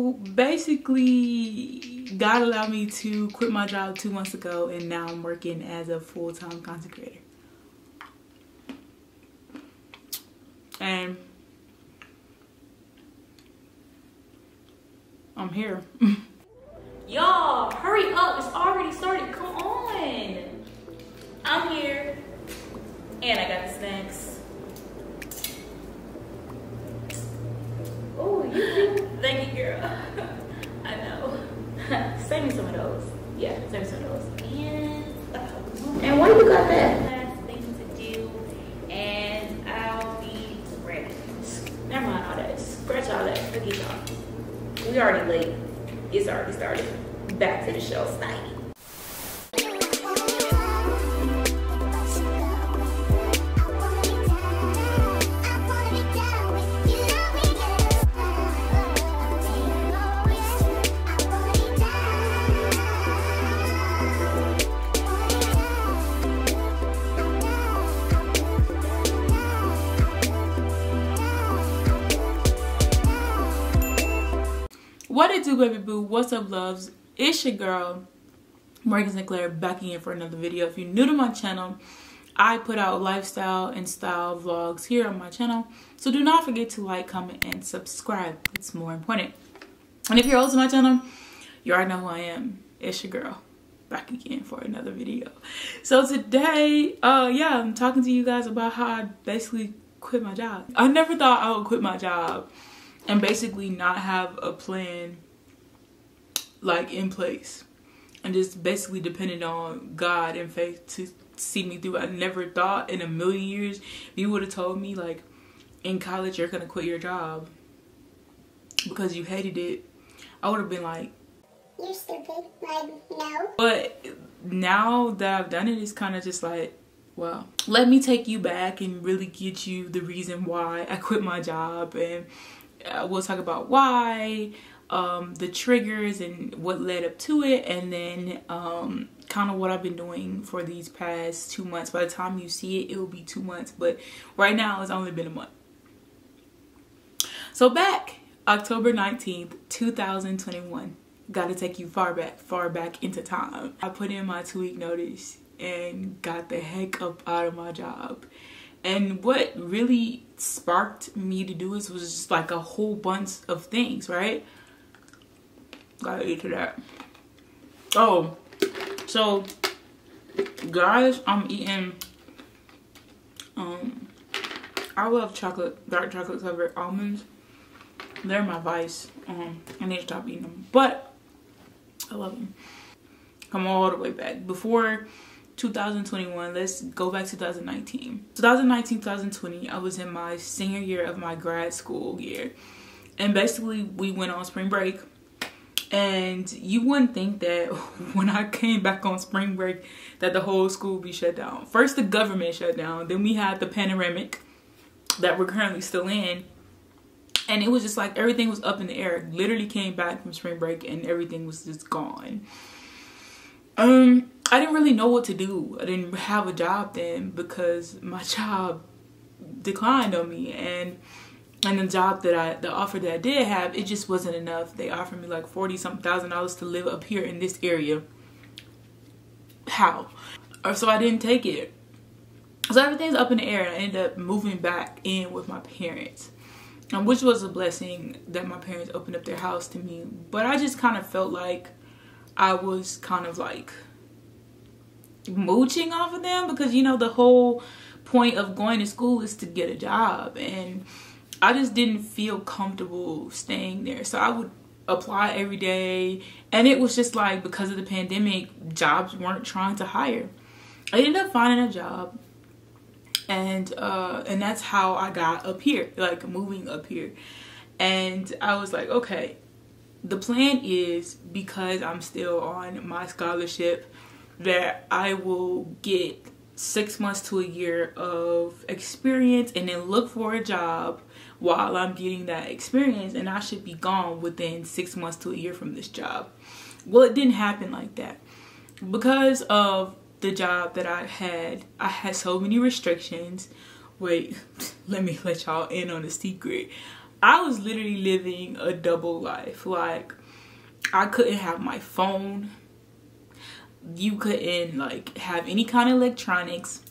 So basically, God allowed me to quit my job 2 months ago, and now I'm working as a full-time content creator. And I'm here. Y'all, hurry up. It's already started. Come on. I'm here. And I got the snacks. Oh, you do? Thank you, girl. I know. Send me some of those. Yeah, send me some of those. And what do you got that? Last thing to do. And I'll be ready. Never mind all that. Scratch all that. Forget y'all. We already late. It's already started. Back to the show, Snidey. What it do, baby boo? What's up, loves? It's your girl Morgan Sinclair, back again for another video. If you're new to my channel, I put out lifestyle and style vlogs here on my channel, so do not forget to like, comment, and subscribe. It's more important. And if you're old to my channel, you already know who I am. It's your girl, back again for another video. So today, yeah, I'm talking to you guys about how I basically quit my job. I never thought I would quit my job and basically not have a plan like in place, and just basically depended on God and faith to see me through. I never thought in a million years, if you would have told me like in college you're gonna quit your job because you hated it, I would have been like, you're stupid, like, no. But now that I've done it, it's kind of just like, well, let me take you back and really get you the reason why I quit my job, and we'll talk about why, the triggers and what led up to it, and then kind of what I've been doing for these past 2 months. By the time you see it, it will be 2 months, but right now it's only been a month. So back October 19th, 2021, gotta take you far back into time. I put in my 2-week notice and got the heck up out of my job. And what really sparked me to do this was just like a whole bunch of things, right? Gotta get to that. Oh, so guys, I'm eating, I love chocolate, dark chocolate covered almonds. They're my vice. I need to stop eating them, but I love them. Come all the way back. Before 2021, let's go back to 2019. 2019, 2020, I was in my senior year of my grad school year. And basically, we went on spring break. And you wouldn't think that when I came back on spring break that the whole school would be shut down. First, the government shut down. Then we had the pandemic that we're currently still in. And it was just like everything was up in the air. Literally came back from spring break and everything was just gone. I didn't really know what to do. I didn't have a job then because my job declined on me, and the job that the offer that I did have, it just wasn't enough. They offered me like $40-something thousand to live up here in this area. How? So I didn't take it. So everything's up in the air, and I ended up moving back in with my parents, which was a blessing that my parents opened up their house to me. But I just kind of felt like I was kind of like mooching off of them, because you know the whole point of going to school is to get a job, and I just didn't feel comfortable staying there. So I would apply every day, and it was just like, because of the pandemic, jobs weren't trying to hire. I ended up finding a job, and that's how I got up here, like moving up here. And I was like, okay, the plan is, because I'm still on my scholarship, that I will get 6 months to a year of experience and then look for a job while I'm getting that experience, and I should be gone within 6 months to a year from this job. Well, it didn't happen like that. Because of the job that I had so many restrictions. Wait, let me let y'all in on a secret. I was literally living a double life. Like, I couldn't have my phone. You couldn't like have any kind of electronics.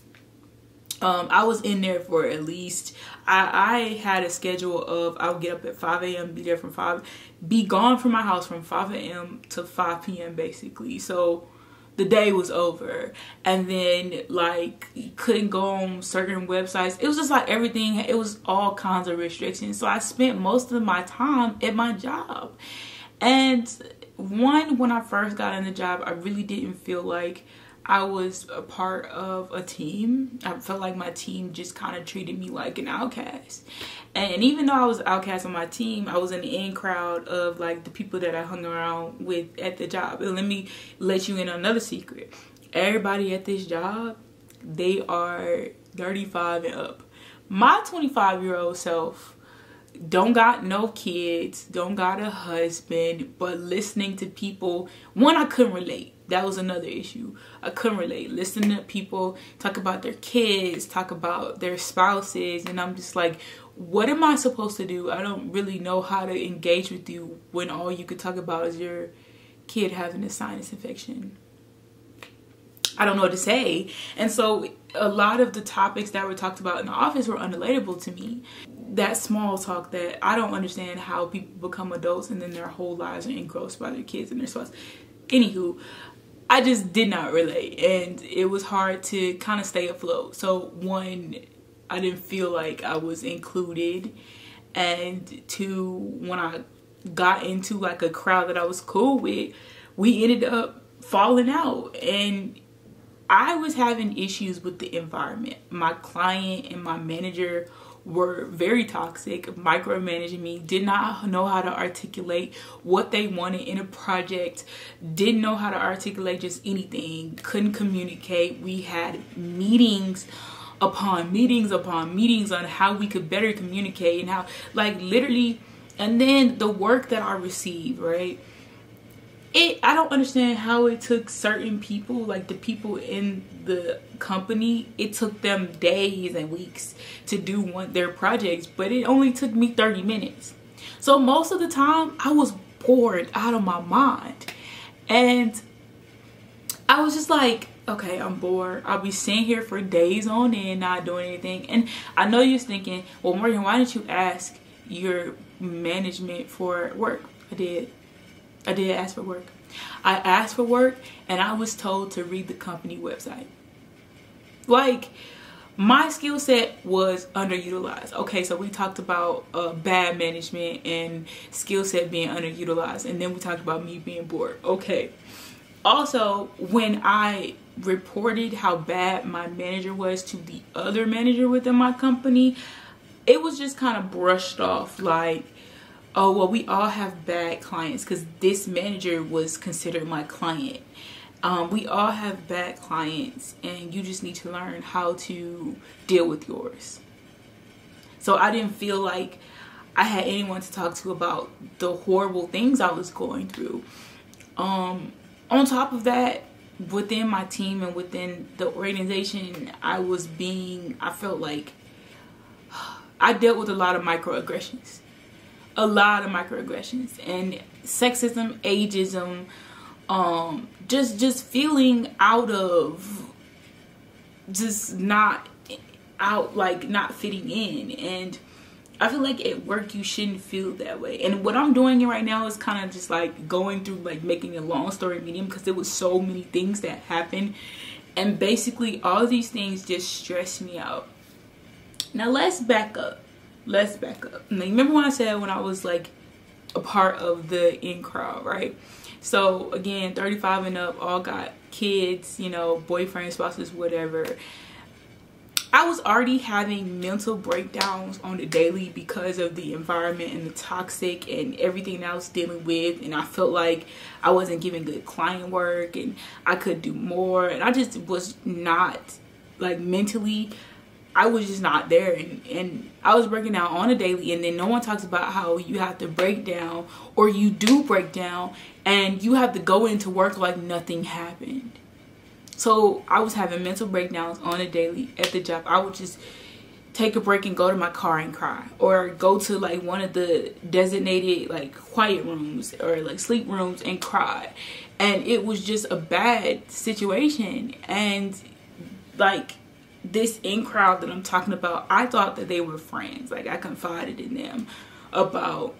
I was in there for at least, I had a schedule of, I would get up at 5 a.m, be there from 5, be gone from my house from 5 a.m. to 5 p.m. basically. So the day was over. And then like, you couldn't go on certain websites. It was just like everything, it was all kinds of restrictions. So I spent most of my time at my job. And when I first got in the job, I really didn't feel like I was a part of a team. I felt like my team just kind of treated me like an outcast. And even though I was an outcast on my team, I was in the in crowd of like the people that I hung around with at the job. And let me let you in on another secret. Everybody at this job, they are 35 and up. My 25-year-old self don't got no kids, don't got a husband, but listening to people, one, I couldn't relate. That was another issue. I couldn't relate. Listening to people talk about their kids, talk about their spouses, and I'm just like, what am I supposed to do? I don't really know how to engage with you when all you could talk about is your kid having a sinus infection. I don't know what to say. And so a lot of the topics that were talked about in the office were unrelatable to me. That small talk that I don't understand how people become adults and then their whole lives are engrossed by their kids and their spouse. Anywho, I just did not relate, and it was hard to kind of stay afloat. So one, I didn't feel like I was included, and two, when I got into like a crowd that I was cool with, we ended up falling out, and I was having issues with the environment. My client and my manager were very toxic, micromanaging me, did not know how to articulate what they wanted in a project, didn't know how to articulate just anything, couldn't communicate. We had meetings upon meetings upon meetings on how we could better communicate and how, like, literally, and then the work that I received, right? I don't understand how it took certain people, like the people in the company, it took them days and weeks to do their projects, but it only took me 30 minutes. So most of the time I was bored out of my mind, and I was just like, okay, I'm bored. I'll be sitting here for days on end not doing anything. And I know you're thinking, well, Morgan, why didn't you ask your management for work? I did ask for work. I asked for work, and I was told to read the company website. Like, my skill set was underutilized. Okay, so we talked about bad management and skill set being underutilized, and then we talked about me being bored. Okay. Also, when I reported how bad my manager was to the other manager within my company, it was just kind of brushed off like, oh, well, we all have bad clients, because this manager was considered my client. We all have bad clients, and you just need to learn how to deal with yours. So I didn't feel like I had anyone to talk to about the horrible things I was going through. On top of that, within my team and within the organization, I felt like I dealt with a lot of microaggressions. And sexism, ageism, just feeling out of, just not out, like not fitting in. And I feel like at work you shouldn't feel that way. And what I'm doing right now is kind of just like going through, like making a long story medium, because there was so many things that happened, and basically all these things just stress me out. Now let's back up. Now, remember when I said when I was like a part of the in crowd, right? So again, 35 and up, all got kids, you know, boyfriends, spouses, whatever. I was already having mental breakdowns on the daily because of the environment and the toxic and everything that I was dealing with. And I felt like I wasn't giving good client work and I could do more. And I just was not, like, mentally, I was just not there. And I was breaking down on a daily, and then no one talks about how you have to break down, or you do break down and you have to go into work like nothing happened. So I was having mental breakdowns on a daily at the job. I would just take a break and go to my car and cry, or go to like one of the designated like quiet rooms or like sleep rooms and cry. And it was just a bad situation. And like this in crowd that I'm talking about, I thought that they were friends. Like I confided in them about,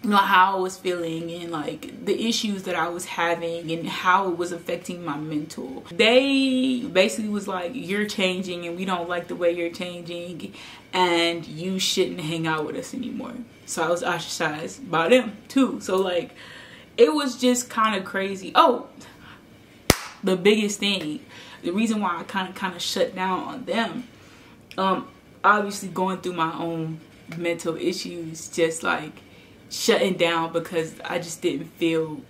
you know, how I was feeling and like the issues that I was having and how it was affecting my mental. They basically was like, you're changing and we don't like the way you're changing and you shouldn't hang out with us anymore. So I was ostracized by them too. So like it was just kind of crazy. Oh, the biggest thing, the reason why I kind of shut down on them, obviously going through my own mental issues, just like shutting down because I just didn't feel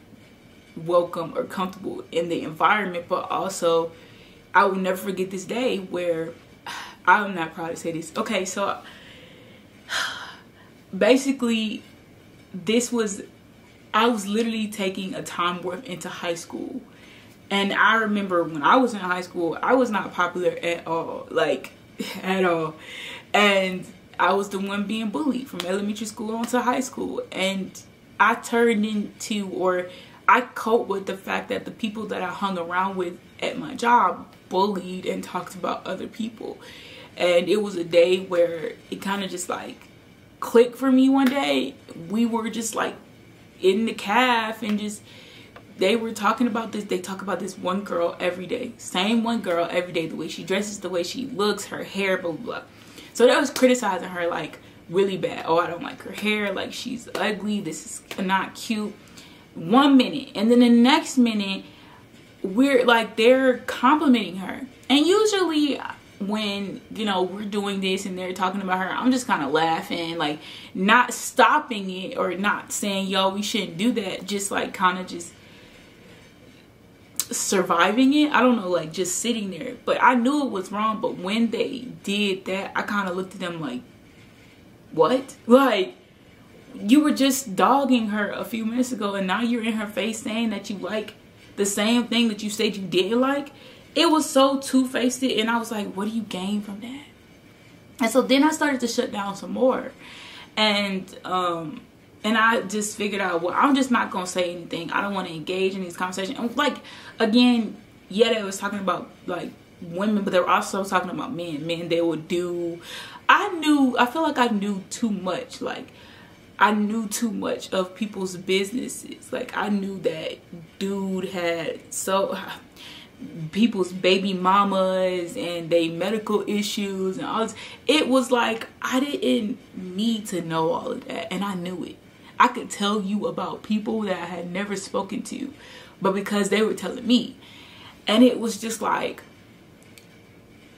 welcome or comfortable in the environment. But also I will never forget this day where, I'm not proud to say this, okay, so basically I was literally taking a time warp into high school. And I remember when I was in high school, I was not popular at all, like at all. And I was the one being bullied from elementary school on to high school. And I turned into, or I coped with the fact that the people that I hung around with at my job bullied and talked about other people. And it was a day where it kind of just like clicked for me one day. We were just like in the caf and just, they were talking about this. They talk about this one girl every day. Same one girl every day. The way she dresses, the way she looks, her hair, blah, blah, blah. So they was criticizing her like really bad. Oh, I don't like her hair. Like she's ugly. This is not cute. 1 minute. And then the next minute, we're like, they're complimenting her. And usually when, you know, we're doing this and they're talking about her, I'm just kind of laughing, like not stopping it or not saying, yo, we shouldn't do that. Just like kind of just surviving it. I don't know, like just sitting there. But I knew it was wrong. But when they did that, I kind of looked at them like, what? Like, you were just dogging her a few minutes ago and now you're in her face saying that you like the same thing that you said you didn't like. It was so two-faced, and I was like, what do you gain from that? And so then I started to shut down some more. And I just figured out, well, I'm just not going to say anything. I don't want to engage in these conversations. And like, again, yeah, they was talking about like women, but they were also talking about men. Men, they would do, I feel like I knew too much. Like, I knew too much of people's businesses. Like, I knew that dude had people's baby mamas and they medical issues and all this. It was like, I didn't need to know all of that, and I knew it. I could tell you about people that I had never spoken to, but because they were telling me. And it was just like,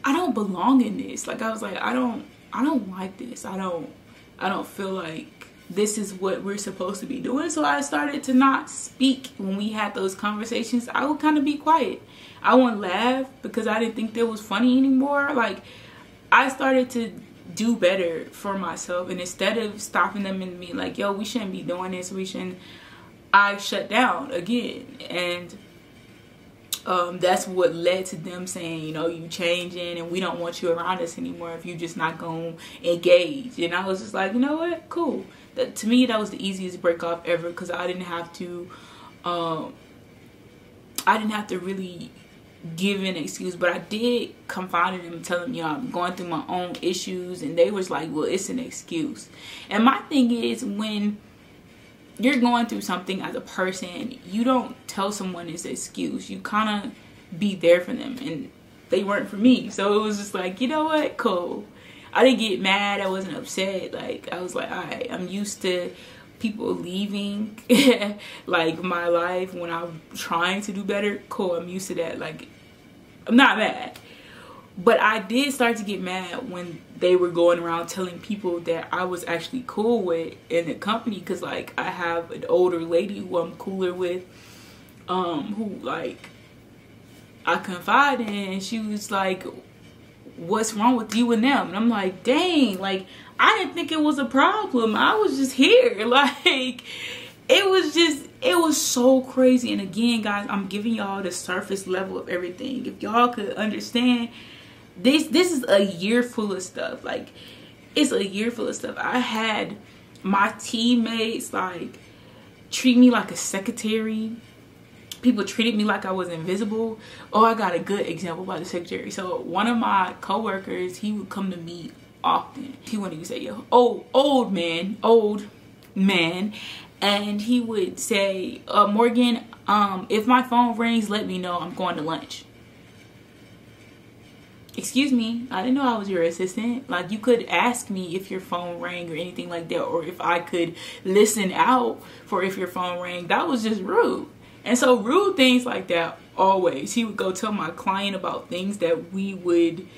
I don't belong in this. Like, I was like, I don't like this. I don't feel like this is what we're supposed to be doing. So I started to not speak when we had those conversations. I would kind of be quiet. I wouldn't laugh because I didn't think that was funny anymore. Like, I started to do better for myself, and instead of stopping them and being like, yo, we shouldn't be doing this, I shut down again. And that's what led to them saying, you know, you changing and we don't want you around us anymore if you just not gonna engage. And I was just like, you know what, cool. To me, that was the easiest break off ever, because I didn't have to really give an excuse. But I did confide in them and tell them, you know, I'm going through my own issues, and they was like, well, it's an excuse. And my thing is, when you're going through something as a person, you don't tell someone it's an excuse. You kind of be there for them, and they weren't for me. So it was just like, you know what, cool. I didn't get mad. I wasn't upset. Like, I was like, all right, I'm used to people leaving like my life when I'm trying to do better. Cool, I'm used to that. Like, I'm not mad. But I did start to get mad when they were going around telling people that I was actually cool with in the company, because like I have an older lady who I'm cooler with, who like I confide in, and she was like, what's wrong with you and them? And I'm like, dang, like I didn't think it was a problem. I was just here. Like, it was so crazy. And again, guys, I'm giving y'all the surface level of everything. If y'all could understand, this is a year full of stuff. Like, it's a year full of stuff. I had my teammates like treat me like a secretary. People treated me like I was invisible. Oh, I got a good example about the secretary. So one of my coworkers, he would come to me often. He wouldn't even say, yo, old man, and he would say, Morgan, if my phone rings, let me know, I'm going to lunch. Excuse me, I didn't know I was your assistant. Like, you could ask me if your phone rang or anything like that, or if I could listen out for if your phone rang. That was just rude. And so rude things like that, always. He would go tell my client about things that we would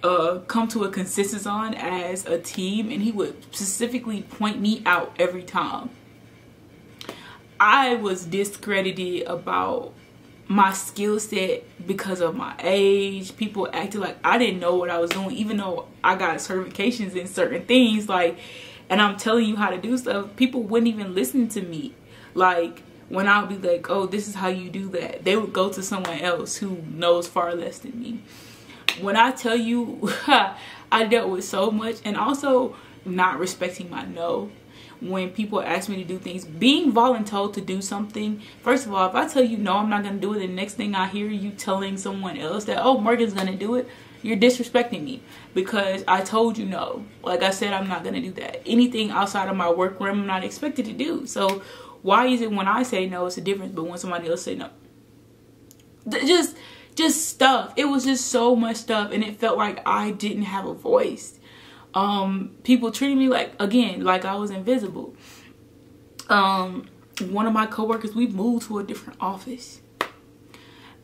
come to a consensus on as a team, and he would specifically point me out every time. I was discredited about my skill set because of my age. People acted like I didn't know what I was doing, even though I got certifications in certain things, like, and I'm telling you how to do stuff. People wouldn't even listen to me. Like, when I would be like, oh, this is how you do that, they would go to someone else who knows far less than me. When I tell you, I dealt with so much, and also not respecting my no. When people ask me to do things, being voluntold to do something, first of all, if I tell you no, I'm not going to do it, and the next thing I hear you telling someone else that, oh, Morgan's going to do it, you're disrespecting me because I told you no. Like I said, I'm not going to do that. Anything outside of my work realm, I'm not expected to do. So why is it when I say no, it's a difference, but when somebody else say no? Just stuff. It was just so much stuff, and it felt like I didn't have a voice. People treated me like, again, like I was invisible. One of my coworkers, we moved to a different office,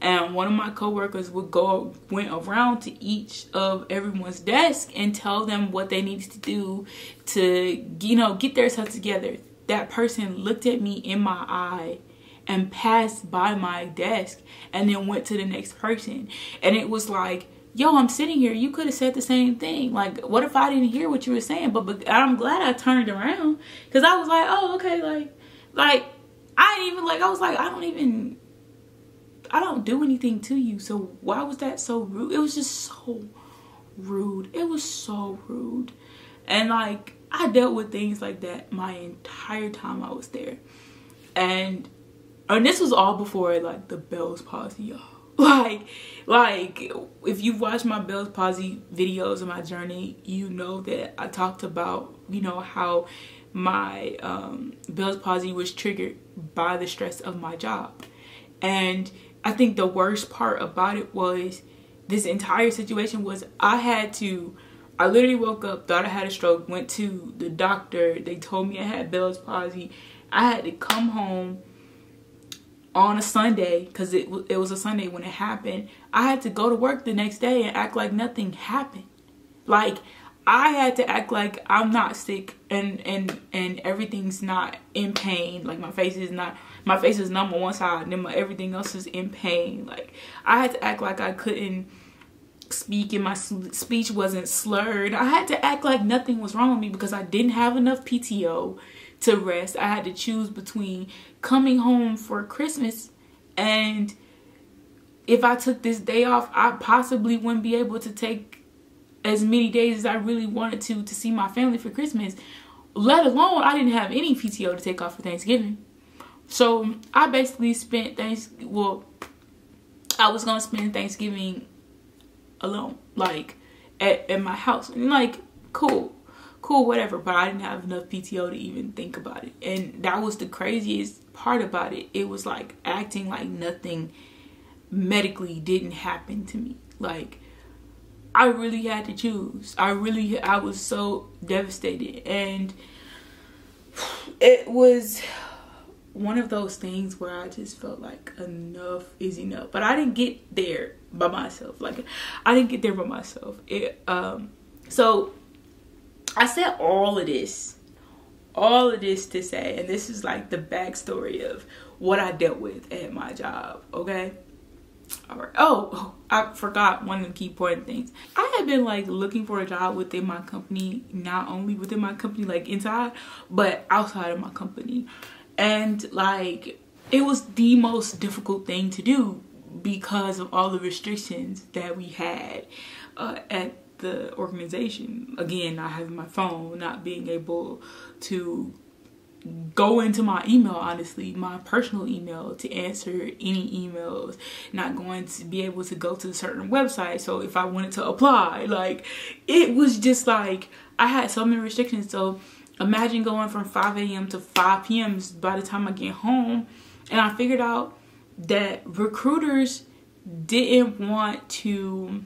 and one of my coworkers went around to each of everyone's desk and tell them what they needed to do to, you know, get their stuff together. That person looked at me in my eye and passed by my desk and then went to the next person. And it was like, yo, I'm sitting here, you could have said the same thing. Like, what if I didn't hear what you were saying? But I'm glad I turned around, because I was like, oh, okay, like I didn't even, like, I was like, I don't do anything to you, so why was that so rude? It was just so rude. It was so rude. And like, I dealt with things like that my entire time I was there. And this was all before like the Bell's palsy, y'all. Like if you've watched my Bell's palsy videos of my journey, you know that I talked about, you know, how my Bell's palsy was triggered by the stress of my job. And I think the worst part about it was, this entire situation was, I literally woke up, thought I had a stroke, went to the doctor, they told me I had Bell's palsy. I had to come home on a Sunday, because it was a Sunday when it happened. I had to go to work the next day and act like nothing happened. Like, I had to act like I'm not sick and everything's not in pain. Like, my face is numb on one side, and then everything else is in pain. Like, I had to act like I couldn't speak and my speech wasn't slurred. I had to act like nothing was wrong with me because I didn't have enough PTO to rest. I had to choose between coming home for Christmas, and if I took this day off, I possibly wouldn't be able to take as many days as I really wanted to see my family for Christmas, let alone I didn't have any PTO to take off for Thanksgiving. So I basically spent I was gonna spend Thanksgiving alone, like at my house, and like cool, whatever, but I didn't have enough PTO to even think about it. And that was the craziest part about it. It was like acting like nothing medically didn't happen to me. Like, I really had to choose. I was so devastated, and it was one of those things where I just felt like enough is enough. But I didn't get there by myself. So I said all of this to say, and this is like the backstory of what I dealt with at my job, okay? All right. Oh, I forgot one of the key important things. I had been like looking for a job within my company, not only within my company, like inside, but outside of my company. And like, it was the most difficult thing to do because of all the restrictions that we had at the organization. Again, not having my phone, not being able to go into my email, honestly, my personal email, to answer any emails, not going to be able to go to certain websites. So if I wanted to apply, like, it was just like, I had so many restrictions. So imagine going from 5 a.m. to 5 p.m. by the time I get home. And I figured out that recruiters didn't want to,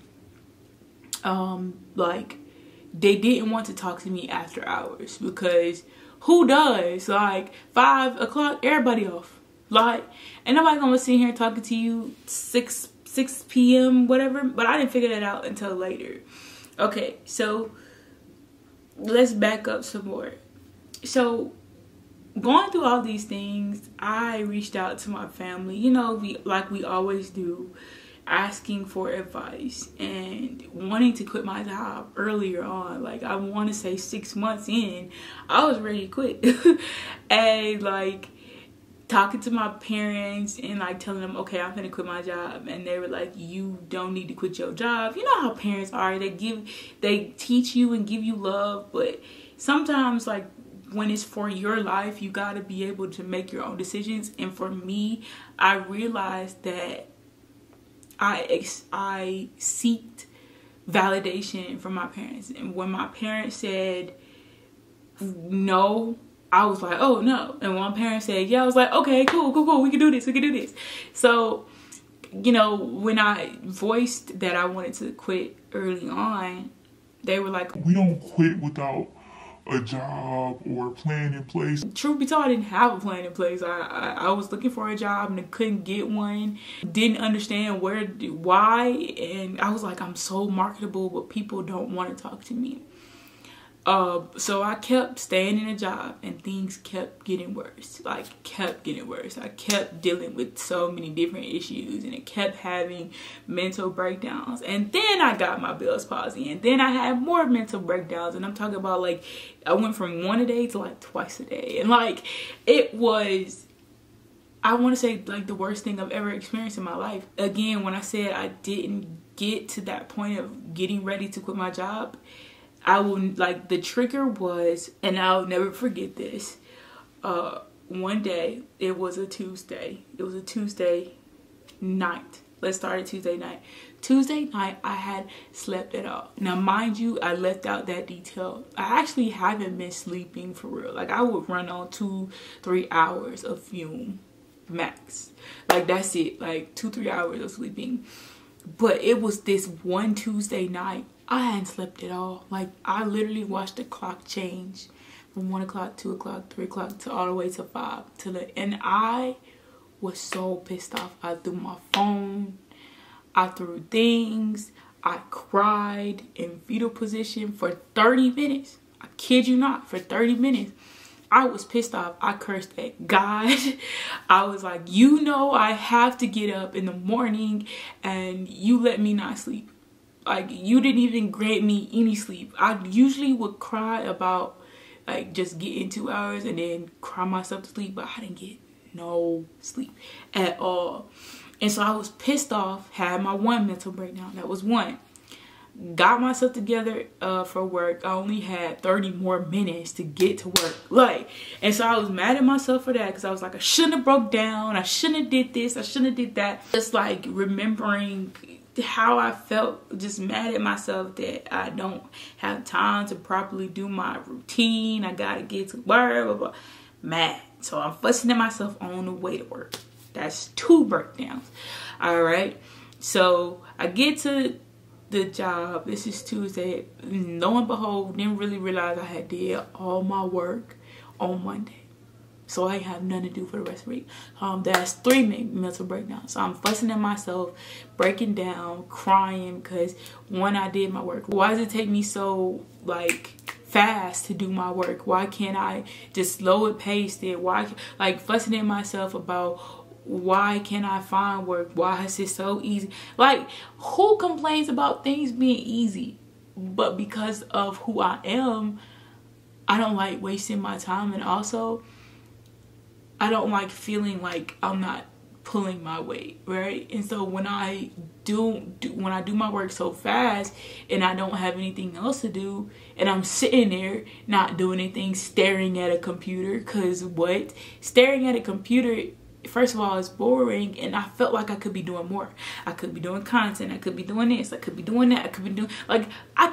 they didn't want to talk to me after hours, because who does? Like, 5 o'clock, everybody off. Like, ain't nobody gonna sit here talking to you 6 p.m. whatever. But I didn't figure that out until later. Okay, so let's back up some more. So going through all these things, I reached out to my family, you know, we always do, asking for advice and wanting to quit my job earlier on. Like, I want to say 6 months in, I was ready to quit. And like talking to my parents and like telling them, okay, I'm gonna quit my job. And they were like, you don't need to quit your job. You know how parents are, they teach you and give you love, but sometimes, like, when it's for your life, you got to be able to make your own decisions. And for me, I realized that I seeked validation from my parents. And when my parents said no, I was like, oh no. And when my parents said yeah, I was like, okay, cool, we can do this. So, you know, when I voiced that I wanted to quit early on, they were like, we don't quit without a job or a plan in place. Truth be told, I didn't have a plan in place. I was looking for a job and I couldn't get one. Didn't understand why, and I was like, I'm so marketable, but people don't want to talk to me. So I kept staying in a job and things kept getting worse. I kept dealing with so many different issues and it kept having mental breakdowns. And then I got my Bell's palsy and then I had more mental breakdowns. And I'm talking about, like, I went from 1 a day to like twice a day. And like, it was, I want to say, like, the worst thing I've ever experienced in my life. Again, when I said I didn't get to that point of getting ready to quit my job, the trigger was, and I'll never forget this, one day, it was a Tuesday night. Let's start at Tuesday night. Tuesday night, I had slept at all. Now, mind you, I left out that detail. I actually haven't been sleeping for real. Like, I would run on 2-3 hours of fume max. Like, that's it. Like, 2-3 hours of sleeping. But it was this one Tuesday night, I hadn't slept at all. Like, I literally watched the clock change from 1 o'clock, 2 o'clock, 3 o'clock to all the way to 5. And I was so pissed off. I threw my phone. I threw things. I cried in fetal position for 30 minutes. I kid you not, for 30 minutes. I was pissed off. I cursed at God. I was like, you know, I have to get up in the morning and you let me not sleep. Like, you didn't even grant me any sleep. I usually would cry about, like, just getting 2 hours and then cry myself to sleep, but I didn't get no sleep at all. And so I was pissed off, had my one mental breakdown. That was one. Got myself together for work. I only had 30 more minutes to get to work. Like, and so I was mad at myself for that, because I was like, I shouldn't have broke down. I shouldn't have did this. I shouldn't have did that. Just like remembering how I felt, just mad at myself that I don't have time to properly do my routine. I gotta get to work, blah, blah. Mad. So I'm fussing at myself on the way to work. That's 2 breakdowns. All right. So I get to the job. This is Tuesday. Lo and behold, didn't really realize I had did all my work on Monday. So I have nothing to do for the rest of the week. That's 3 mental breakdowns. So I'm fussing at myself, breaking down, crying, because one, I did my work. Why does it take me so, like, fast to do my work? Why can't I just slow it, pace it? Why, like, fussing at myself about why can't I find work? Why is it so easy? Like, who complains about things being easy? But because of who I am, I don't like wasting my time. And also, I don't like feeling like I'm not pulling my weight, right? And so when I do my work so fast and I don't have anything else to do, and I'm sitting there not doing anything, staring at a computer, because staring at a computer, first of all, it's boring, and I felt like I could be doing more. I could be doing content, I could be doing this, I could be doing that, I could be doing, like, I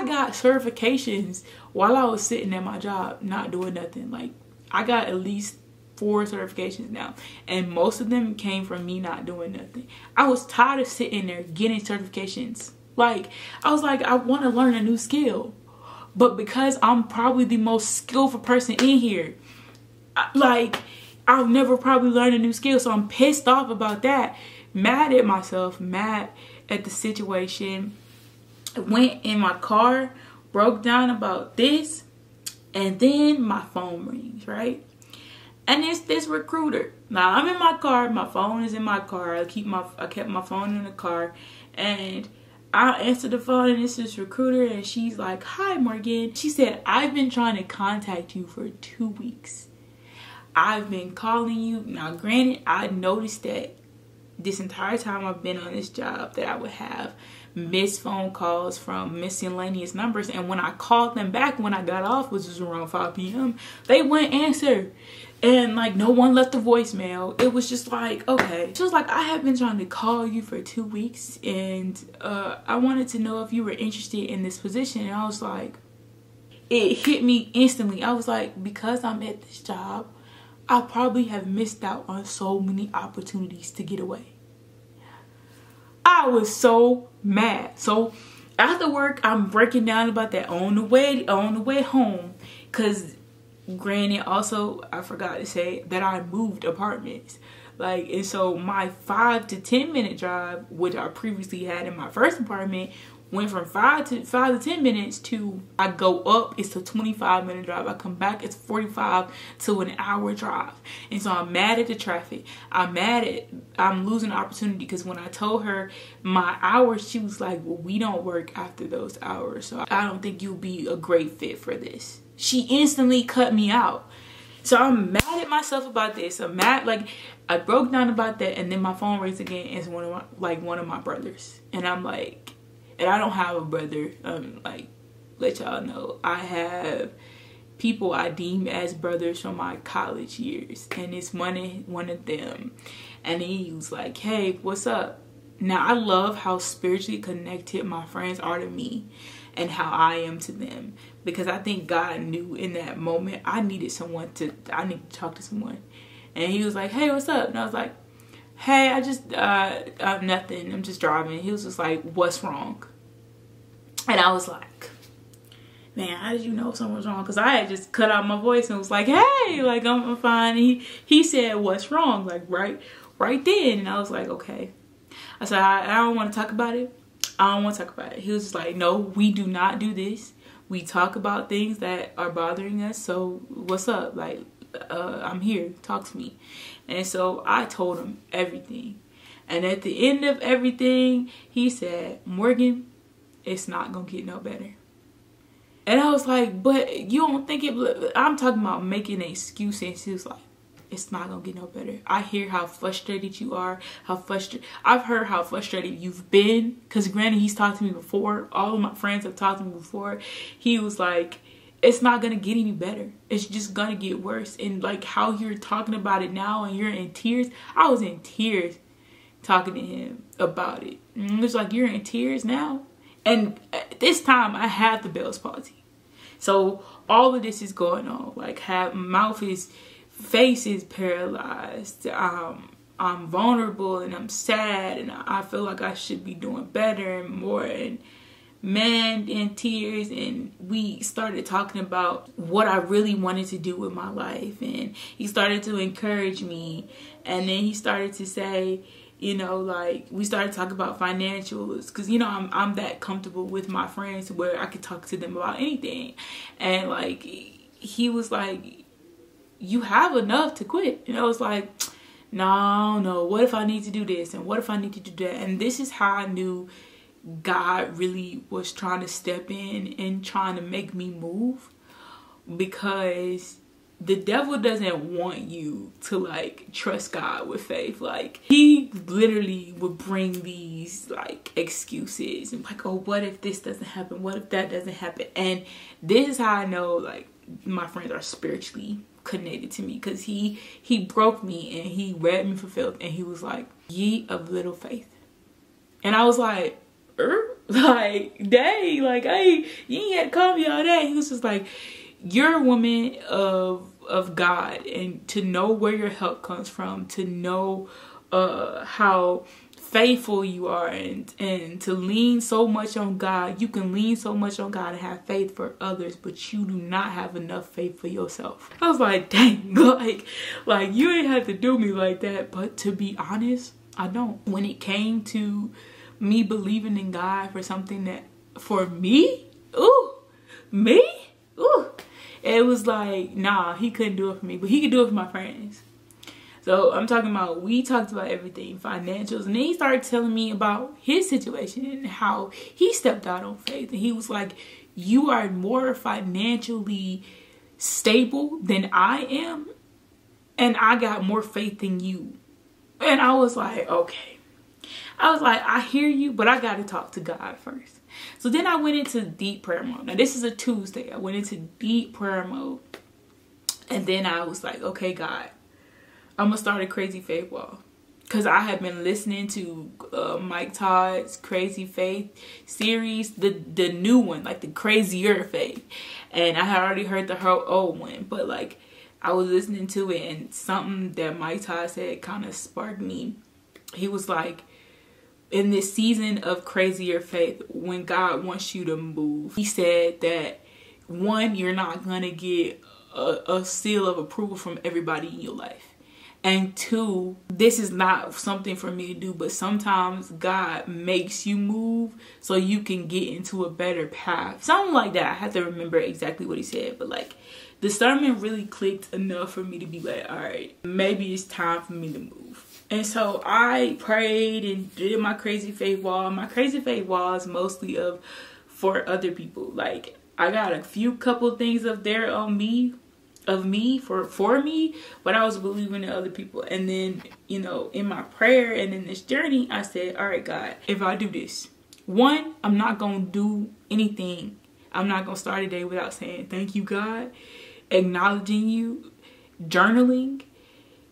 got certifications while I was sitting at my job not doing nothing. Like, I got at least 4 certifications now, and most of them came from me not doing nothing. I was tired of sitting there getting certifications. Like, I was like, I want to learn a new skill, but because I'm probably the most skillful person in here, I'll never probably learn a new skill. So I'm pissed off about that, mad at myself, mad at the situation. Went in my car, broke down about this, and then my phone rings, right? And it's this recruiter. Now I'm in my car, my phone is in my car. I kept my phone in the car, and I answered the phone, and it's this recruiter, and she's like, "Hi, Morgan." She said, "I've been trying to contact you for 2 weeks. I've been calling you." Now, granted, I noticed that this entire time I've been on this job that I would have missed phone calls from miscellaneous numbers, and when I called them back when I got off, which was around 5 p.m., they wouldn't answer, and like no one left a voicemail. It was just like, okay. She was like, "I have been trying to call you for 2 weeks, and I wanted to know if you were interested in this position." And I was like, it hit me instantly. I was like, because I'm at this job, I probably have missed out on so many opportunities to get away. I was so mad. So after work, I'm breaking down about that on the way home, because granted, also I forgot to say that I moved apartments. Like, and so my 5 to 10 minute drive, which I previously had in my first apartment, went from 5 to 10 minutes to, I go up, it's a 25-minute drive. I come back, it's 45 to an hour drive. And so I'm mad at the traffic. I'm losing the opportunity, because when I told her my hours, she was like, "Well, we don't work after those hours, so I don't think you'll be a great fit for this." She instantly cut me out. So I'm mad at myself about this. I'm mad, like, I broke down about that, and then my phone rings again. It's one of my brothers. And I'm like, and I don't have a brother, like, let y'all know. I have people I deem as brothers from my college years, and it's one of them. And he was like, "Hey, what's up?" Now, I love how spiritually connected my friends are to me and how I am to them, because I think God knew in that moment I need to talk to someone. And he was like, "Hey, what's up?" And I was like, "Hey, I just nothing, I'm just driving." He was just like, "What's wrong?" And I was like, "Man, how did you know something was wrong?" Because I had just cut out my voice and was like, "Hey, like, I'm fine." And he said, "What's wrong?" Like, right then. And I was like, "Okay." I said, I don't want to talk about it. I don't want to talk about it. He was just like, "No, we do not do this. We talk about things that are bothering us. So what's up? Like, I'm here. Talk to me." And so I told him everything. And at the end of everything, he said, "Morgan, it's not gonna get no better." And I was like, "But you don't think it?" I'm talking about making an excuse, and she was like, "It's not gonna get no better. I hear how frustrated you are, I've heard how frustrated you've been." Because granted, he's talked to me before. All of my friends have talked to me before. He was like, "It's not gonna get any better. It's just gonna get worse." And like how you're talking about it now, and you're in tears. I was in tears talking to him about it. And it was like, "You're in tears now?" And this time I have the Bell's palsy. So all of this is going on. Like, face is paralyzed. I'm vulnerable, and I'm sad, and I feel like I should be doing better and more. And man, in tears. And we started talking about what I really wanted to do with my life. And he started to encourage me. And then he started to say, you know, like, we started talking about financials, because, you know, I'm that comfortable with my friends where I could talk to them about anything. And like, he was like, "You have enough to quit." And I was like, no, what if I need to do this, and what if I need to do that? And this is how I knew God really was trying to step in and trying to make me move, because the devil doesn't want you to like trust God with faith. Like he literally would bring these like excuses and like, oh, what if this doesn't happen? What if that doesn't happen? And this is how I know like my friends are spiritually connected to me, because he broke me and he read me for filth, and he was like, ye of little faith. And I was like, like, dang, like, hey, you ain't had to call me all day. He was just like, you're a woman of God, and to know where your help comes from, to know how faithful you are, and to lean so much on God. You can lean so much on God and have faith for others, but you do not have enough faith for yourself. I was like, dang, like you ain't have to do me like that. But to be honest, I don't. When it came to me believing in God for something that for me, it was like, nah, he couldn't do it for me, but he could do it for my friends. So I'm talking about, we talked about everything, financials, and then he started telling me about his situation and how he stepped out on faith. And he was like, you are more financially stable than I am, and I got more faith than you. And I was like, okay. I was like, I hear you, but I got to talk to God first. So then I went into deep prayer mode. Now this is a Tuesday. I went into deep prayer mode. And then I was like, okay, God, I'm going to start a Crazy Faith wall. Because I have been listening to Mike Todd's Crazy Faith series. The new one, like the Crazier Faith. And I had already heard the whole old one. But like, I was listening to it, and something that Mike Todd said kind of sparked me. He was like, in this season of Crazier Faith, when God wants you to move, he said that, one, you're not going to get a seal of approval from everybody in your life. And two, this is not something for me to do, but sometimes God makes you move so you can get into a better path. Something like that. I have to remember exactly what he said, but like, the sermon really clicked enough for me to be like, all right, maybe it's time for me to move. And so I prayed and did my Crazy Faith wall. My Crazy Faith wall is mostly for other people. Like, I got a few couple things up there on me, for me, but I was believing in other people. And then, you know, in my prayer and in this journey, I said, all right, God, if I do this, one, I'm not going to do anything. I'm not going to start a day without saying, thank you, God, acknowledging you, journaling,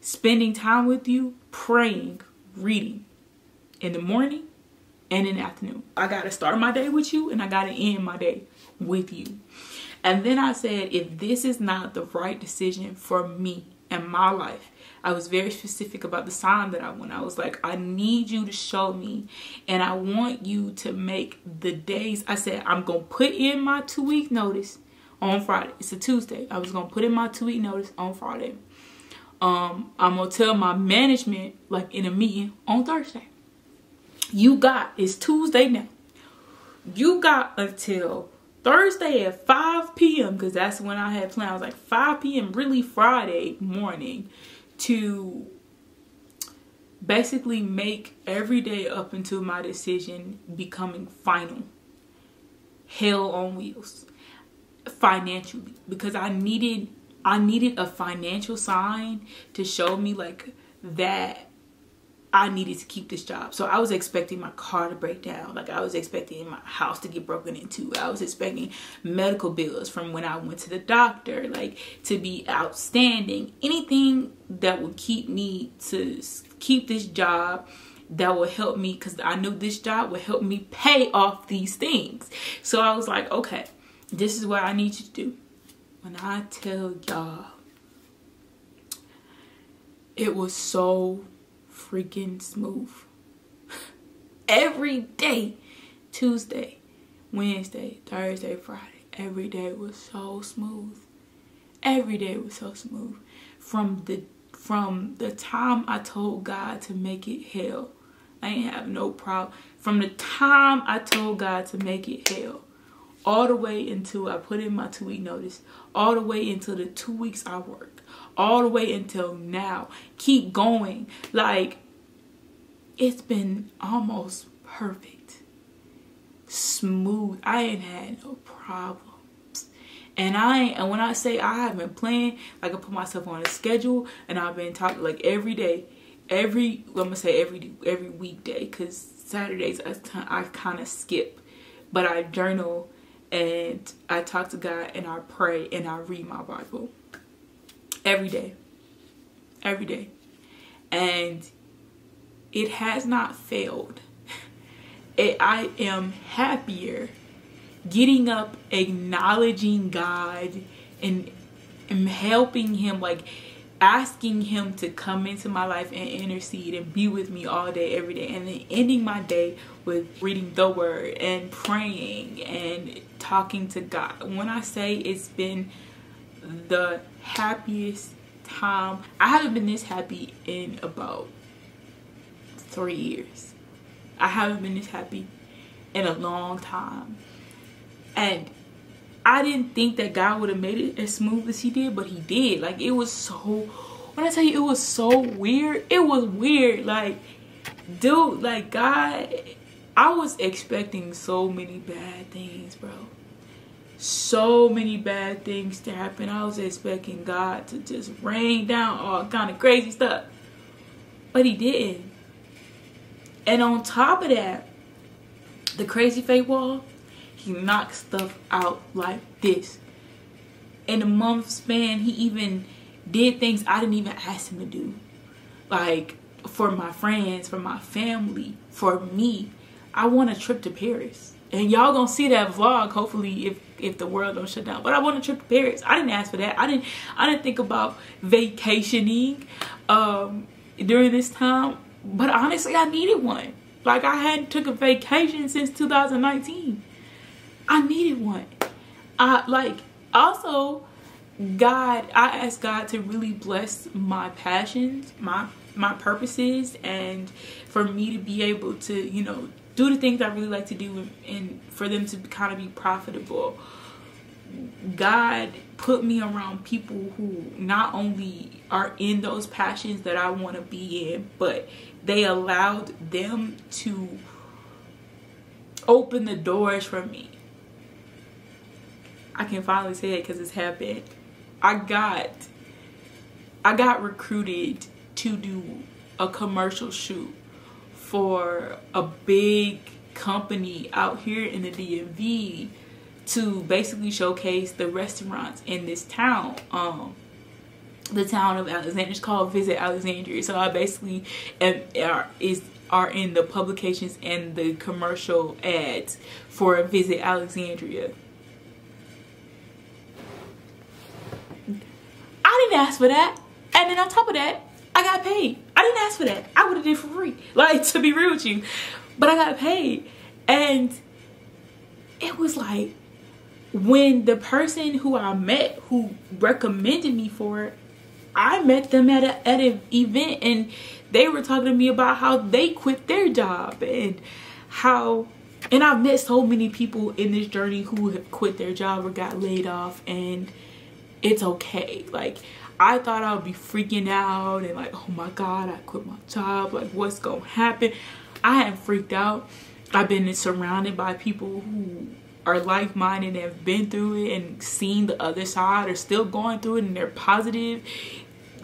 spending time with you, praying, reading in the morning and in the afternoon. I got to start my day with you, and I got to end my day with you. And then I said, if this is not the right decision for me and my life, I was very specific about the sign that I want. I was like, I need you to show me, and I want you to make the days. I said, I'm going to put in my 2-week notice on Friday. It's a Tuesday. I was going to put in my 2-week notice on Friday. I'm going to tell my management, like in a meeting on Thursday, it's Tuesday now. You got until Thursday at 5 p.m. because that's when I had planned. I was like 5 p.m. really Friday morning to basically make every day up until my decision becoming final. Hell on wheels. Financially. Because I needed a financial sign to show me like that I needed to keep this job. So I was expecting my car to break down. Like, I was expecting my house to get broken into. I was expecting medical bills from when I went to the doctor, like, to be outstanding. Anything that would keep me to keep this job, that will help me, because I knew this job would help me pay off these things. So I was like, okay, this is what I need you to do. When I tell y'all, it was so freaking smooth. Every day, Tuesday, Wednesday, Thursday, Friday, every day was so smooth. Every day was so smooth. From the time I told God to make it hell, I ain't have no problem. From the time I told God to make it hell, all the way until I put in my 2-week notice, all the way until the 2 weeks I worked, all the way until now, keep going. Like, it's been almost perfect, smooth. I ain't had no problems. And when I say I have been playing, like I put myself on a schedule and I've been talking like every day, I'm gonna say every weekday, because Saturdays I kind of skip, but I journal and I talk to God and I pray and I read my Bible every day, and it has not failed. I am happier getting up, acknowledging God and helping him, like asking him to come into my life and intercede and be with me all day, every day, and then ending my day with reading the word and praying and talking to God. When I say it's been the happiest time, I haven't been this happy in about 3 years. I haven't been this happy in a long time. And I didn't think that God would have made it as smooth as he did, but he did. Like, it was so, when I tell you it was so weird, it was weird. Like, dude, like, God, I was expecting so many bad things, bro. So many bad things to happen. I was expecting God to just rain down all kind of crazy stuff, but he didn't. And on top of that, the crazy faith wall, he knocked stuff out like this. In a month span, he even did things I didn't even ask him to do. Like, for my friends, for my family, for me. I want a trip to Paris. And y'all gonna see that vlog, hopefully, if the world don't shut down. But I want a trip to Paris. I didn't ask for that. I didn't think about vacationing during this time. But honestly, I needed one. Like, I hadn't took a vacation since 2019. I needed one. Also, I asked God to really bless my passions, my purposes, and for me to be able to, you know, do the things I really like to do, and for them to kind of be profitable. God put me around people who not only are in those passions that I want to be in, but they allowed them to open the doors for me. I can finally say it because it's happened. I got recruited to do a commercial shoot for a big company out here in the DMV to basically showcase the restaurants in this town. The town of Alexandria. It's called Visit Alexandria. So I basically are in the publications and the commercial ads for Visit Alexandria. I didn't ask for that. And then on top of that, I got paid. I didn't ask for that. I would have did it for free. Like, to be real with you. But I got paid. And it was like, when the person who I met, who recommended me for it, I met them at an event, and they were talking to me about how they quit their job, and I've met so many people in this journey who have quit their job or got laid off, and it's okay. Like, I thought I would be freaking out and like, oh my God, I quit my job. Like, what's gonna happen? I hadn't freaked out. I've been surrounded by people who are like-minded and have been through it and seen the other side, or still going through it, and they're positive,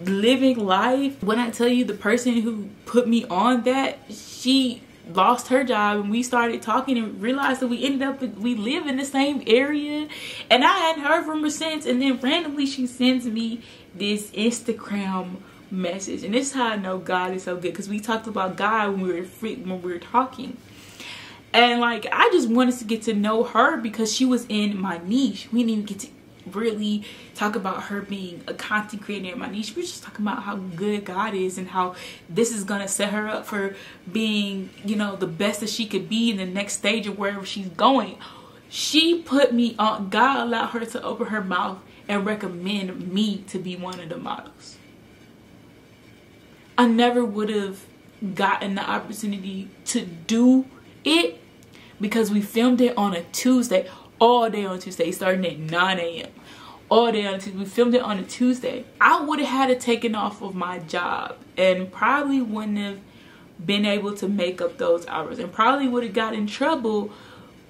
living life. When I tell you, the person who put me on that, she lost her job, and we started talking and realized that we live in the same area, and I hadn't heard from her since. And then randomly she sends me this Instagram message, and this is how I know God is so good, because we talked about God when we were talking. And like, I just wanted to get to know her because she was in my niche. We didn't even get to really talk about her being a content creator in my niche. We were just talking about how good God is and how this is gonna set her up for being, you know, the best that she could be in the next stage of wherever she's going. She put me on. God allowed her to open her mouth and recommend me to be one of the models. I never would have gotten the opportunity to do it because we filmed it on a Tuesday, all day on Tuesday, starting at 9 a.m. all day on Tuesday. We filmed it on a Tuesday. I would have had to taken off of my job and probably wouldn't have been able to make up those hours, and probably would have got in trouble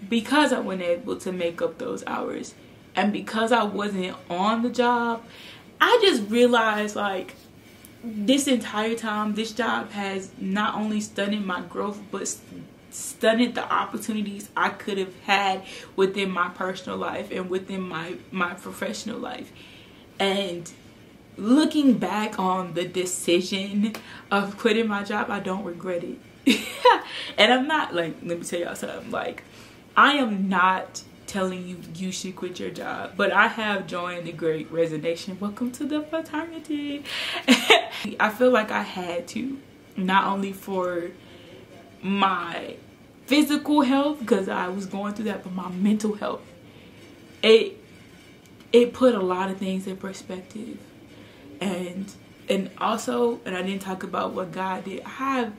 because I wasn't able to make up those hours. And because I wasn't on the job, I just realized like this entire time, this job has not only stunted my growth, but stunted the opportunities I could have had within my personal life and within my professional life. And looking back on the decision of quitting my job, I don't regret it. And I'm not like, let me tell y'all something, like I am not telling you you should quit your job, but I have joined the Great Resignation. Welcome to the fraternity. I feel like I had to, not only for my physical health, because I was going through that, but my mental health. It put a lot of things in perspective. And also, and I didn't talk about what God did. I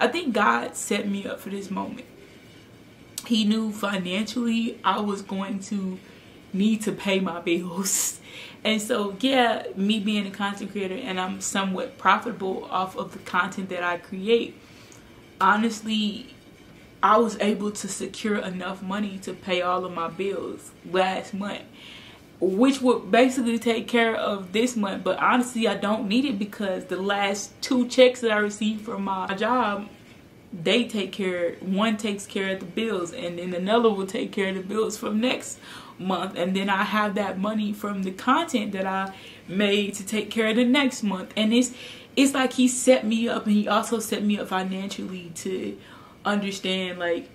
think God set me up for this moment. He knew financially I was going to need to pay my bills. And so, yeah, me being a content creator and I'm somewhat profitable off of the content that I create, honestly, I was able to secure enough money to pay all of my bills last month, which would basically take care of this month. But honestly, I don't need it because the last 2 checks that I received from my job, they take care, one takes care of the bills, and then another will take care of the bills from next month. And then I have that money from the content that I made to take care of the next month. And it's like he set me up, and he also set me up financially to understand like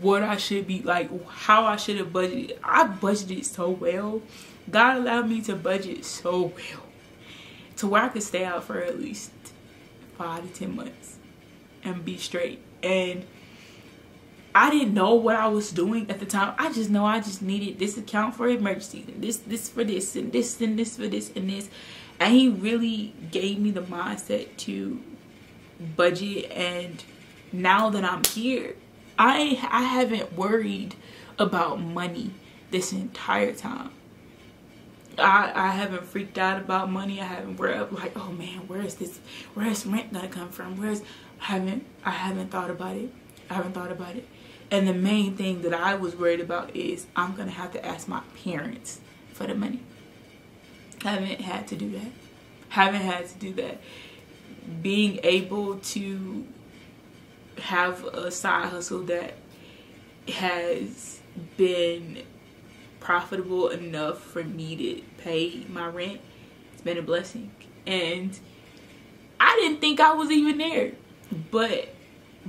what I should be, like how I should have budgeted. I budgeted so well. God allowed me to budget so well to where I could stay out for at least 5 to 10 months and be straight. And I didn't know what I was doing at the time. I just know I just needed this account for emergencies, and this for this, and this for this and this. And he really gave me the mindset to budget. And now that I'm here, I haven't worried about money this entire time. I haven't freaked out about money. I haven't worried like, oh man, where's rent gonna come from? I haven't thought about it. I haven't thought about it. And the main thing that I was worried about is I'm gonna have to ask my parents for the money. I haven't had to do that. Being able to have a side hustle that has been profitable enough for me to pay my rent, it's been a blessing. And I didn't think I was even there, but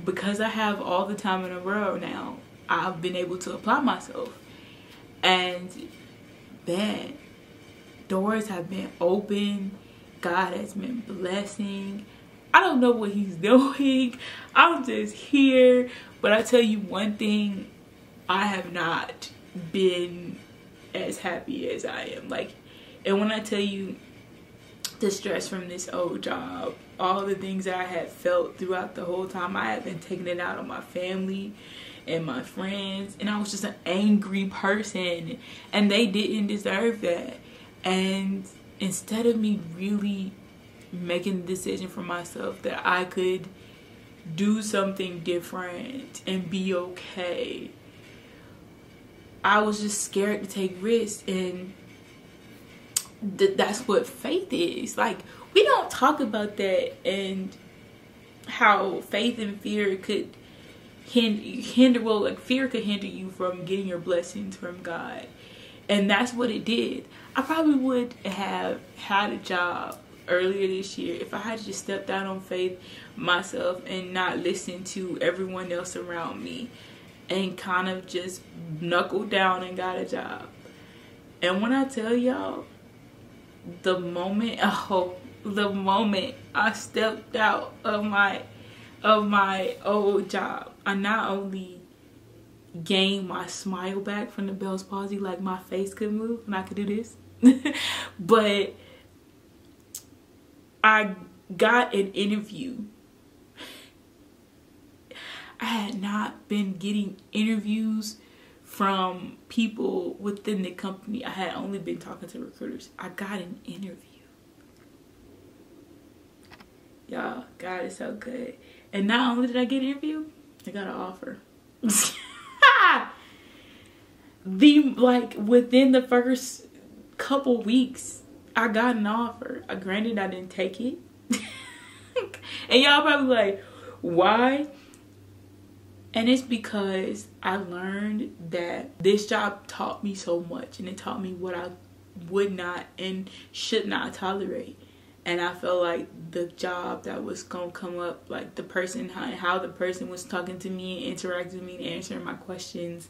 because I have all the time in the world now, I've been able to apply myself. And man, doors have been open. God has been blessing. I don't know what he's doing. I'm just here. But I tell you one thing, I have not been as happy as I am. Like, and when I tell you the stress from this old job, all the things that I had felt throughout the whole time, I had been taking it out on my family and my friends. And I was just an angry person. And they didn't deserve that. And instead of me really making the decision for myself that I could do something different and be okay, I was just scared to take risks. And that's what faith is. Like, we don't talk about that, and how faith and fear could fear could hinder you from getting your blessings from God. And that's what it did. I probably would have had a job earlier this year if I had just stepped out on faith myself and not listened to everyone else around me and kind of just knuckled down and got a job. And when I tell y'all, the moment I stepped out of my old job, I not only gained my smile back from the Bell's palsy, like my face could move and I could do this, but I got an interview. I had not been getting interviews from people within the company. I had only been talking to recruiters. I got an interview. Y'all, God is so good. And not only did I get an interview, I got an offer. within the first couple weeks, I got an offer. Granted, I didn't take it. And y'all probably like, why? And it's because I learned that this job taught me so much, and it taught me what I would not and should not tolerate. And I felt like the job that was gonna come up, like the person, how the person was talking to me, interacting with me, and answering my questions,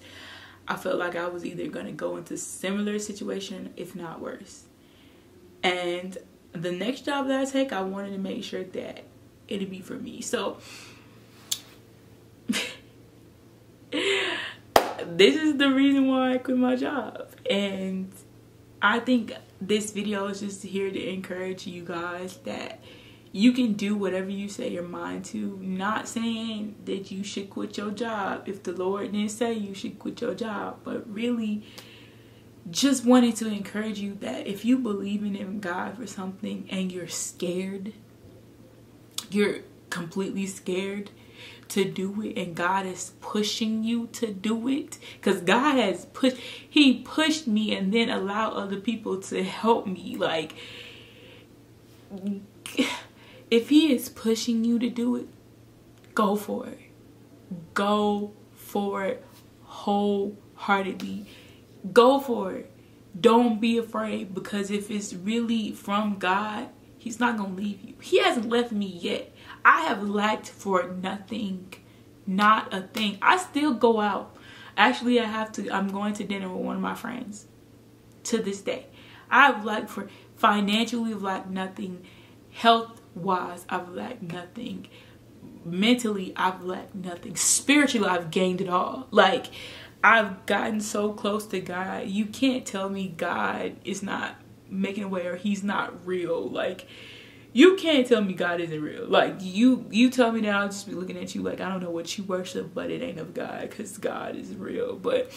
I felt like I was either gonna go into similar situation, if not worse. And the next job that I take, I wanted to make sure that it'd be for me. So this is the reason why I quit my job. And I think this video is just here to encourage you guys that you can do whatever you set your mind to. Not saying that you should quit your job if the Lord didn't say you should quit your job, but really just wanted to encourage you that if you believe in God for something and you're scared, you're completely scared to do it, and God is pushing you to do it, because God has he pushed me and then allowed other people to help me. Like, if he is pushing you to do it, go for it. Go for it wholeheartedly. Go for it. Don't be afraid, because if it's really from God, he's not gonna leave you. He hasn't left me yet. I have lacked for nothing, not a thing. I still go out. Actually, I'm going to dinner with one of my friends to this day. I've lacked for financially, I've lacked nothing. Health wise, I've lacked nothing. Mentally, I've lacked nothing. Spiritually, I've gained it all. Like, I've gotten so close to God. You can't tell me God is not making a way, or he's not real. Like, you can't tell me God isn't real. Like, you tell me that, I'll just be looking at you like, I don't know what you worship, but it ain't of God, because God is real. But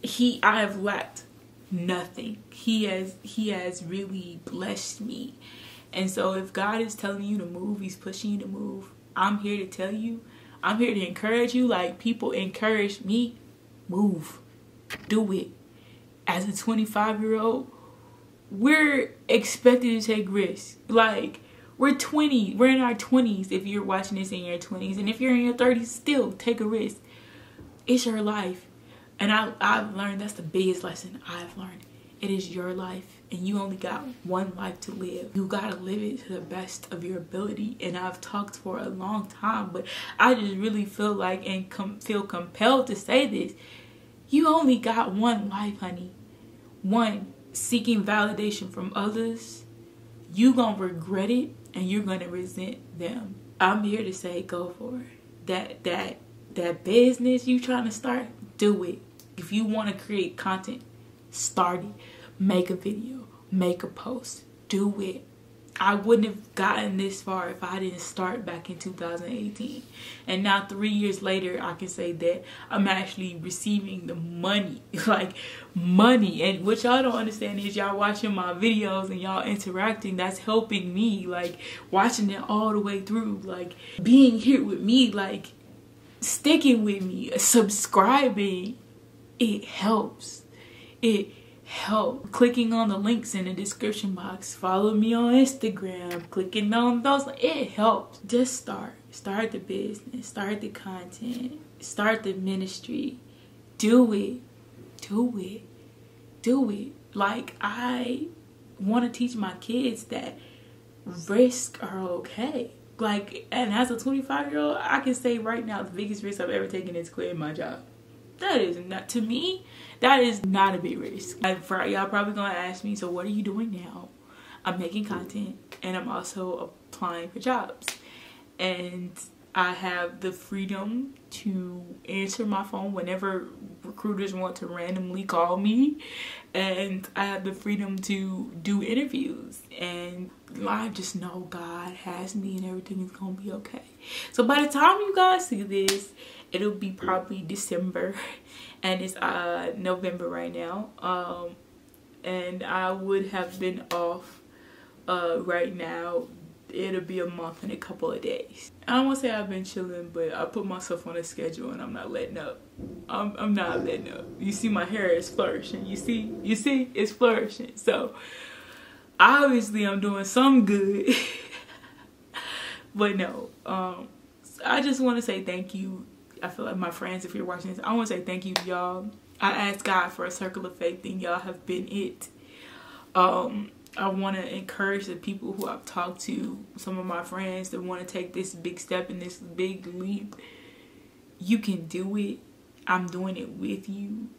I have lacked nothing. He has really blessed me. And so if God is telling you to move, he's pushing you to move, I'm here to tell you, I'm here to encourage you. Like people encouraged me, move, do it. As a 25-year-old, we're expected to take risks. Like, we're in our 20s if you're watching this in your 20s. And if you're in your 30s, still take a risk. It's your life. And I've learned, that's the biggest lesson I've learned. It is your life, and you only got one life to live. You gotta live it to the best of your ability. And I've talked for a long time, but I just really feel like and feel compelled to say this. You only got one life, honey. One. Seeking validation from others, you gonna regret it and you're gonna resent them. I'm here to say, go for it. That business you trying to start, do it. If you want to create content, start it. Make a video, make a post, do it. I wouldn't have gotten this far if I didn't start back in 2018. And now 3 years later, I can say that I'm actually receiving the money. Like, money. And what y'all don't understand is y'all watching my videos and y'all interacting. That's helping me. Like, watching it all the way through. Like, being here with me. Like, sticking with me. Subscribing. It helps. It help. Clicking on the links in the description box, follow me on Instagram, clicking on those, it helps. Just start the business, start the content, start the ministry. Do it. Like, I want to teach my kids that risks are okay. Like, and as a 25-year-old, I can say right now the biggest risk I've ever taken is quitting my job. That is not, to me, that is not a big risk. And for y'all probably gonna ask me, so what are you doing now? I'm making content and I'm also applying for jobs. And I have the freedom to answer my phone whenever recruiters want to randomly call me. And I have the freedom to do interviews. And I just know God has me and everything is gonna be okay. So by the time you guys see this, it'll be probably December, and it's November right now. And I would have been off right now it'll be a month in a couple of days. I don't want to say I've been chilling, but I put myself on a schedule and I'm not letting up. I'm not letting up. You see my hair is flourishing. You see it's flourishing. So obviously I'm doing some good. But no, I just want to say thank you. I feel like my friends, if you're watching this, I want to say thank you to y'all. I asked God for a circle of faith and y'all have been it. I want to encourage the people who I've talked to, some of my friends that want to take this big step and this big leap. You can do it. I'm doing it with you.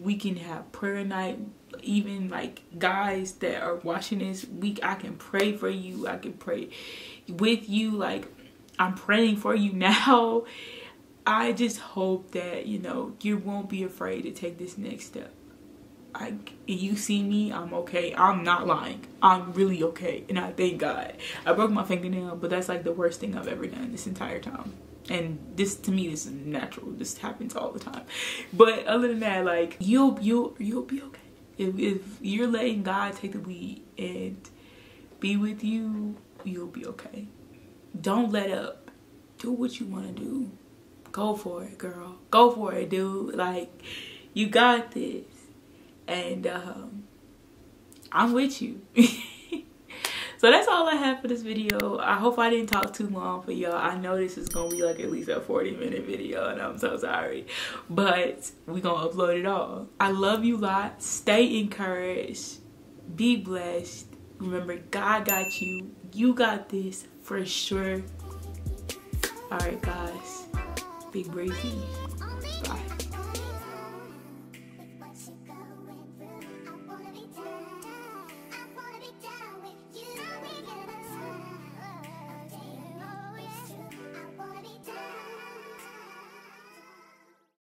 We can have prayer night. Even like guys that are watching this week, I can pray for you. I can pray with you. Like, I'm praying for you now. I just hope that, you know, you won't be afraid to take this next step. You see me, I'm okay. I'm not lying. I'm really okay. And I thank God. I broke my fingernail, but that's like the worst thing I've ever done this entire time. And this, to me, this is natural. This happens all the time. But other than that, like, you'll be okay. If you're letting God take the lead and be with you, you'll be okay. Don't let up. Do what you want to do. Go for it, girl. Go for it, dude. Like, you got this. And I'm with you. So that's all I have for this video. I hope I didn't talk too long for y'all. I know this is gonna be like at least a 40-minute video and I'm so sorry, but we're gonna upload it all. I love you lots. Stay encouraged. Be blessed. Remember, God got you. You got this for sure. All right, guys. Be breezy. Bye.